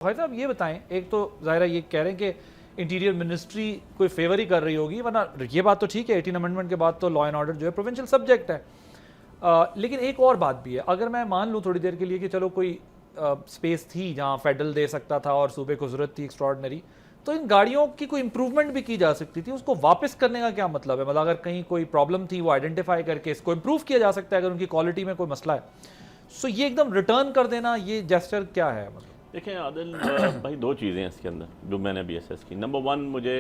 بھائی صاحب یہ بتائیں، ایک تو ظاہرہ یہ کہہ رہے ہیں کہ انٹیریئر منسٹری کوئی فیور ہی کر رہی ہوگی، ورنہ یہ بات تو ٹھیک ہے 18 امنڈمنٹ کے بعد تو لا اینڈ آرڈر جو ہے پروونشل سبجیکٹ ہے، لیکن ایک اور بات بھی ہے، اگر میں مان لوں تھوڑی دیر کے لیے کہ چلو کوئی سپیس تھی جہاں فیڈرل دے سکتا تھا اور صوبے کو ضرورت تھی ایکسٹراڈنری، تو ان گاڑیوں کی کوئی امپروومنٹ بھی کی جا سکتی تھی، اس کو واپس کرنے کا کیا مطلب ہے؟ مطلب اگر کہیں کوئی پرابلم تھی وہ آئیڈینٹیفائی کر کے اس کو امپروو کیا جا سکتا ہے اگر ان کی کوالٹی میں کوئی مسئلہ ہے، سو یہ ایک دم ریٹرن کر دینا یہ جیسچر کیا ہے؟ مطلب دیکھیں عادل بھائی دو چیزیں ہیں اس کے اندر جو میں نے ابھی اسیس کی. نمبر ون، مجھے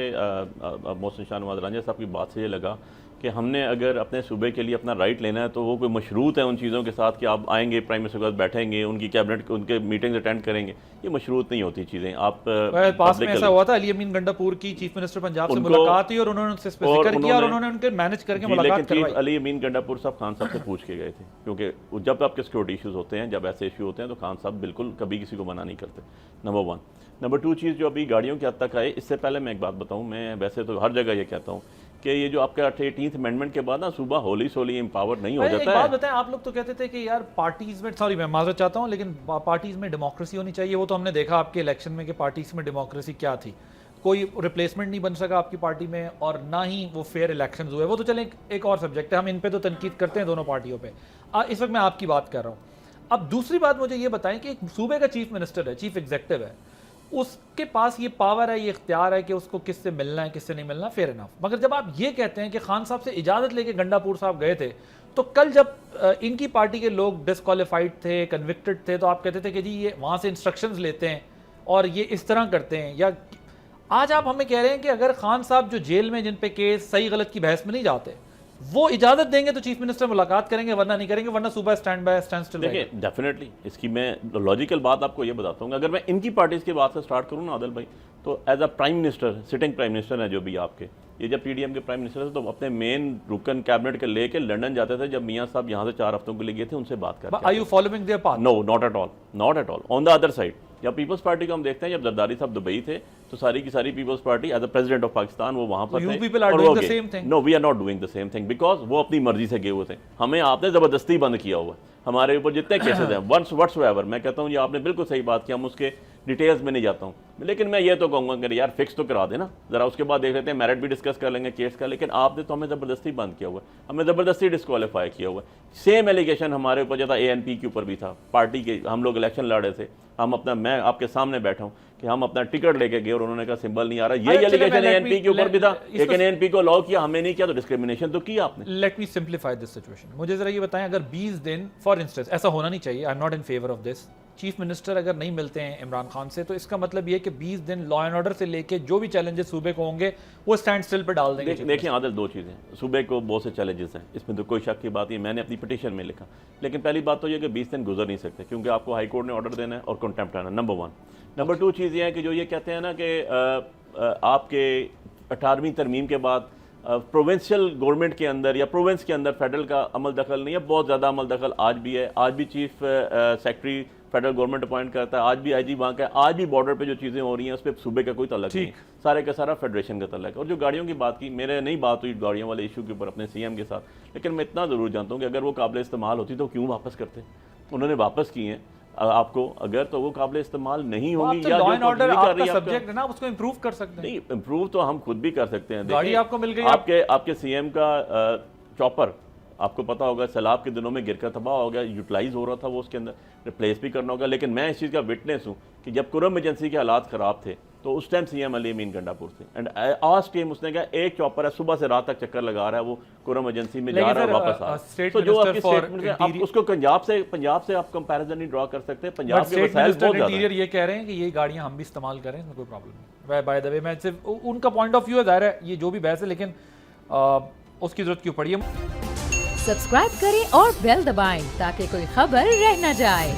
محسن شاہ نواز رانجھا صاحب کی بات سے یہ لگا کہ ہم نے اگر اپنے صوبے کے لیے اپنا رائٹ لینا ہے تو وہ کوئی مشروط ہے ان چیزوں کے ساتھ کہ آپ آئیں گے پرائم منسٹر کے ساتھ بیٹھیں گے، ان کی کیبنٹ ان کے میٹنگز اٹینڈ کریں گے. یہ مشروط نہیں ہوتی چیزیں. آپ پاس میں ایسا ہوا تھا علی امین گنڈاپور کی چیف منسٹر پنجاب سے ملاقات ہوئی اور انہوں نے ان سے ذکر کیا اور انہوں نے ان کے مینج کر کے ملاقات کروائی. لیکن علی امین گنڈاپور صاحب خان صاحب سے پوچھ کے گئے تھے، کیونکہ جب آپ کے سیکورٹی ایشوز ہوتے ہیں، جب ایسے ایشو ہوتے ہیں تو خان صاحب بالکل کبھی کسی کو منع نہیں کرتے. Number one. نمبر ٹو چیز جو ابھی گاڑیوں کے حد تک آئے، اس سے پہلے میں ایک بات بتاؤں، میں ویسے تو ہر جگہ یہ کہتا ہوں کہ یہ جو آپ کا 18th امینڈمنٹ کے بعد نا صوبہ ہولی سولی امپاور نہیں ہو جاتا ہے. ایک بات بتائیں، آپ لوگ تو کہتے تھے کہ یار پارٹیز میں، سوری میں معذرت چاہتا ہوں، لیکن پارٹیز میں ڈیموکریسی ہونی چاہیے. وہ تو ہم نے دیکھا آپ کے الیکشن میں کہ پارٹیز میں ڈیموکریسی کیا تھی، کوئی ریپلیسمنٹ نہیں بن سکا آپ کی پارٹی میں اور نہ ہی وہ فیئر الیکشنز ہوئے. وہ تو چلیں ایک اور سبجیکٹ ہے، ہم ان پہ تو تنقید کرتے ہیں دونوں پارٹیوں پہ. اس وقت میں آپ کی بات کر رہا ہوں. اب دوسری بات مجھے یہ بتائیں کہ ایک صوبے کا چیف منسٹر ہے، چیف ایگزیکٹو ہے، اس کے پاس یہ پاور ہے، یہ اختیار ہے کہ اس کو کس سے ملنا ہے کس سے نہیں ملنا، فیئر انف. مگر جب آپ یہ کہتے ہیں کہ خان صاحب سے اجازت لے کے گنڈاپور صاحب گئے تھے، تو کل جب ان کی پارٹی کے لوگ ڈسکوالیفائڈ تھے، کنوکٹڈ تھے، تو آپ کہتے تھے کہ جی یہ وہاں سے انسٹرکشنز لیتے ہیں اور یہ اس طرح کرتے ہیں. یا آج آپ ہمیں کہہ رہے ہیں کہ اگر خان صاحب جو جیل میں جن پہ کیس صحیح غلط کی بحث میں نہیں جاتے وہ اجازت دیں گے تو چیف منسٹر ملاقات کریں گے، ورنہ نہیں کریں گے، ورنہ صوبہ اسٹینڈ بائی اسٹینڈ اسٹل. دیکھیں ڈیفینیٹلی اس کی میں لاجیکل بات آپ کو یہ بتاتا ہوں. اگر میں ان کی پارٹیز کی بات سے سٹارٹ کروں نا عادل بھائی، تو as a prime minister, sitting prime minister ہیں جو بھی آپ کے، یہ جب پی ڈی ایم کے پرائم منسٹر تھے تو اپنے مین رکن کیبنٹ کے لے کے لنڈن جاتے تھے. جب میاں صاحب یہاں سے 4 ہفتوں کے لیے گئے تھے ان سے بات کرتے. Are you following their path? No, not at all. Not at all. On the other side, جب پیپلز پارٹی کو ہم دیکھتے ہیں، جب زرداری صاحب دبئی تھے تو ساری کی ساری Peoples Party as a president of Pakistan وہ وہاں پر تھے. You people are doing the same thing. No, we are not doing the same thing because وہ اپنی مرضی سے گئے ہوئے تھے. ہمیں آپ نے زبردستی بند کیا ہوا ہے. ہمارے اوپر جتنے کیسز ہیں what's ever، میں کہتا ہوں یہ آپ نے بالکل صحیح بات کی، ہم اس کے ڈیٹیلز میں نہیں جاتا ہوں، لیکن میں یہ تو کہوں گا کہ یار فکس تو کرا دینا ذرا، اس کے بعد دیکھ لیتے ہیں میرٹ بھی ڈسکس کر لیں گے کیس کا. لیکن آپ نے تو ہمیں زبردستی بند کیا ہوا ہے، ہمیں زبردستی ڈسکوالیفائی کیا ہوا ہے. سیم ایلیگیشن ہمارے اوپر جیسا اے این پی کے اوپر بھی تھا، پارٹی کے ہم لوگ الیکشن لڑے تھے، ہم اپنا، میں آپ کے سامنے بیٹھا ہوں کہ ہم اپنا ٹکٹ لے کے گئے اور انہوں نے کہا سمبل نہیں آ رہا. یہی ایلیگیشن اے این پی کے اوپر بھی تھا، لیکن اے این پی کو الاؤ کیا، ہمیں نہیں کیا، تو ڈسکریمنیشن تو کیا آپ نے. Let me simplify this situation. مجھے ذرا یہ بتائیں، اگر 20 دن فار انسٹنس، ایسا ہونا نہیں چاہیے، I am not in favour of this, chief minister اگر نہیں ملتے ہیں عمران خان سے تو اس کا مطلب یہ کہ 20 دن لا اینڈ آرڈر سے لے کے جو بھی چیلنجز صوبے کو ہوں گے وہ اسٹینڈ اسٹل پہ ڈال دیں گے. دیکھیں عادل، دو چیزیں، صوبے کو بہت سے چیلنجز ہیں، اس میں تو کوئی شک کی بات نہیں، میں نے اپنی پٹیشن میں لکھا. لیکن پہلی بات تو یہ کہ 20 دن گزر نہیں سکتے کیونکہ آپ کو ہائی کورٹ نے آرڈر دینا ہے اور کنٹمپٹ آنا، نمبر 1. نمبر 2 چیز یہ ہے کہ جو یہ کہتے ہیں نا کہ آپ کے 18ویں ترمیم کے بعد پروونشل گورنمنٹ کے اندر یا پروونس کے اندر فیڈرل کا عمل دخل نہیں ہے. بہت زیادہ عمل دخل آج بھی ہے. آج بھی chief secretary federal government appoint کرتا ہے، آج بھی آئی جی وہاں کا ہے. آج بھی بارڈر پہ جو چیزیں ہو رہی ہیں اس پہ صوبے کا کوئی تعلق نہیں، سارے کا سارا فیڈریشن کا تعلق ہے. اور جو گاڑیوں کی بات کی، میرے نہیں بات ہوئی گاڑیوں والے ایشو کے اوپر اپنے سی ایم کے ساتھ، لیکن میں اتنا ضرور جانتا ہوں کہ اگر وہ قابل استعمال ہوتی تو کیوں واپس کرتے. انہوں نے واپس کی ہیں آپ کو، اگر تو وہ قابل استعمال نہیں ہوگی یا جو آرڈر آپ کا سبجیکٹ ہے نا، اس کو امپروو کر سکتے ہیں. نہیں، امپروو تو ہم خود بھی کر سکتے ہیں. گاڑی آپ کو مل گئی، آپ کے سی ایم کا چاپر آپ کو پتا ہوگا سیلاب کے دنوں میں گر کر تباہ ہو گیا، یوٹیلائز ہو رہا تھا، وہ اس کے اندر ریپلیس بھی کرنا ہوگا. لیکن میں اس چیز کا وٹنس ہوں کہ جب کرم ایجنسی کے حالات خراب تھے تو اس ٹائم سی ایم علی امین گنڈاپور تھے، اینڈ آج ٹائم اس نے کہا ایک چاپر ہے صبح سے رات تک چکر لگا رہا ہے، وہ کرم ایجنسی میں جا رہا ہے واپس آ رہا ہے. تو جو آپ کی اسٹیٹمنٹ ہے، آپ اس کو پنجاب سے آپ کمپیریزن نہیں ڈرا کر سکتے. پنجاب کے وسائل بہت زیادہ ہیں. یہ کہہ رہے ہیں کہ یہ گاڑیاں ہم بھی استعمال کریں، اس میں کوئی پرابلم نہیں. بائی دا وے میں صرف ان کا پوائنٹ آف ویو ہے، ظاہر ہے یہ جو بھی بحث ہے، لیکن اس کی ضرورت کیوں پڑی ہے. سبسکرائب کریں اور بیل دبائیں تاکہ کوئی خبر رہ نہ جائے.